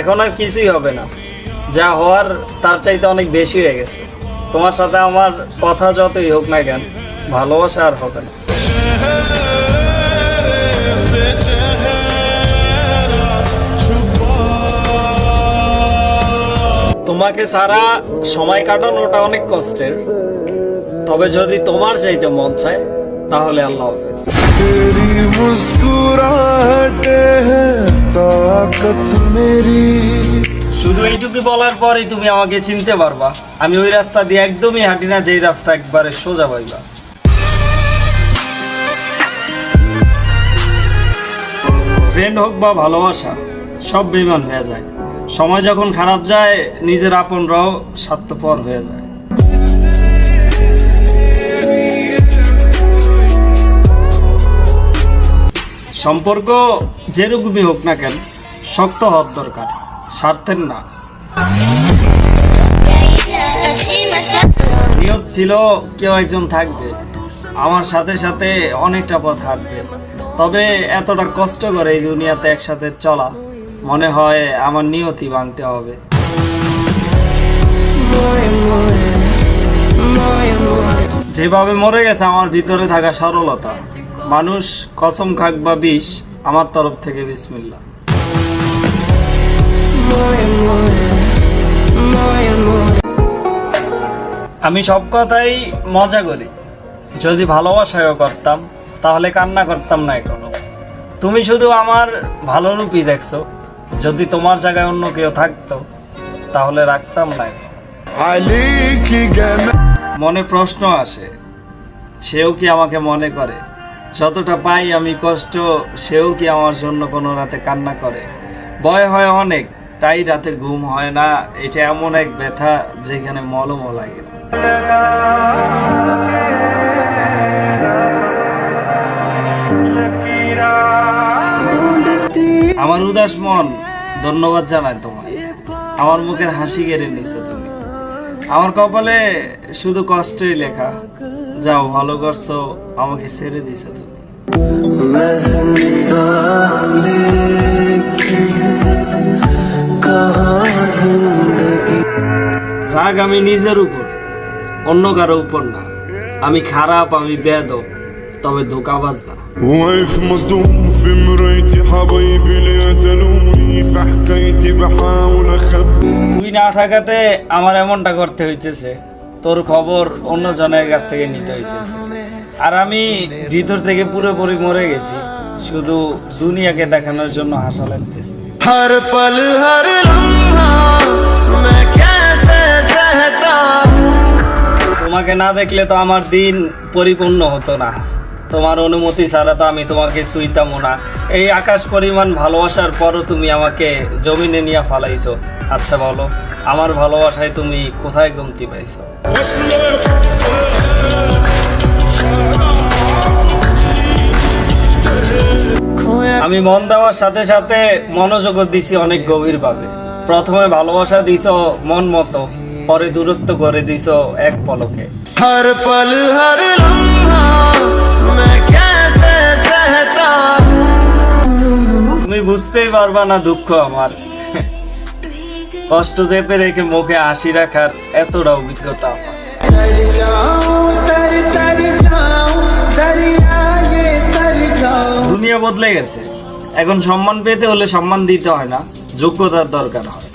এখন আর কিছুই হবে না, যা হওয়ার তার চাইতে অনেক বেশি হয়ে গেছে। তোমার সাথে আমার কথা যতই হোক না কেন, ভালোবাসা আর হবে না। তোমাকে ছাড়া সময় কাটানোটা অনেক কষ্টের, তবে যদি তোমার চাইতে মন চায় তাহলে আল্লাহ হাফেজ। শুধু এইটুকু বলার পরই তুমি আমাকে চিনতে পারবা। আমি ওই রাস্তা দিয়ে একদমই হাঁটি না যেই রাস্তা একবারে সোজা পাইবা। ফ্রেন্ড হোক বা ভালোবাসা, সব বেইমান হয়ে যায়। সময় যখন খারাপ যায়, নিজের আপনরাও স্বার্থপর হয়ে যায়। সম্পর্ক যেরকমই হোক না কেন, শক্ত হওয়ার দরকার, স্বার্থের না। নিয়ত ছিল কেউ একজন থাকবে, আমার সাথে সাথে অনেকটা পথ হাঁটবে। তবে এতটা কষ্ট করে এই দুনিয়াতে একসাথে চলা, মনে হয় আমার নিয়তি ভাঙতে হবে। যেভাবে মরে গেছে আমার ভিতরে থাকা সরলতা, মানুষ কসম খাক বা বিষ, আমার তরফ থেকে বিসমিল্লাহ। আমি সব কথাই মজা করি, যদি ভালোবাসায়ও করতাম তাহলে কান্না করতাম না এখনো। তুমি শুধু আমার ভালো রূপই দেখছো, যদি তোমার জায়গায় অন্য কেউ থাকতো তাহলে রাখতাম না। মনে প্রশ্ন আসে, সেও কি আমাকে মনে করে? যতটা পাই আমি কষ্ট, সেও কি আমার জন্য কোনো রাতে কান্না করে? ভয় হয় অনেক, তাই রাতে ঘুম হয় না। এটা এমন এক ব্যথা যেখানে মলমও লাগে না। আমার উদাস মন ধন্যবাদ জানায় তোমায়। আমার মুখের হাসি কেড়ে নিছো তুমি। আমার কপালে শুধু কষ্টই লেখা। যাও, ভালো করছো, আমাকে ছেড়ে দিছো তুমি। রাগ আমি নিজের উপর, অন্য কারো উপর না। আমি খারাপ, আমি বেয়াদব, তবে ধোঁকাবাজ না। واقف مصدوم في مرايتي حبايبي اللي قتلوني في حكايتي بحاول اخبي তুই না থাকাতে আমার এমনটা করতে হইতেছে, তোর খবর অন্য জনের কাছ থেকে নিতে হইতেছে। আর আমি ভিতর থেকে পুরোপুরি মরে গেছি, শুধু দুনিয়াকে দেখানোর জন্য হাসা লাগতেছে। हर पल हर लम्हा मैं कैसे सहता তোমাকে না দেখলে তো আমার দিন পরিপূর্ণ হতো না। তোমার অনুমতি ছাড়া তো আমি তোমাকে ছুঁইতামও না। এই আকাশ পরিমাণ ভালোবাসার পরও তুমি আমাকে জমিনে নিয়ে ফালাইছো। আচ্ছা বলো, আমার ভালোবাসায় তুমি কোথায় কমতি পাইছো? আমি মন দেওয়ার সাথে সাথে মনোযোগও দিছি অনেক গভীরভাবে। প্রথমে ভালোবাসা দিছো মন মতো, পরে দূরত্ব করে দিছো এক পলকে। हर पल हर लम्हा मैं कैसे सहता তুমি বুঝতেই পারবা না দুঃখ আমার। কষ্ট চেপে রেখে মুখে হাসি রাখার এতটা অভিজ্ঞতা আমার। দুনিয়া বদলে গেছে, এখন সম্মান পেতে হলে সম্মান দিতে হয় না, যোগ্যতার দরকার হয়।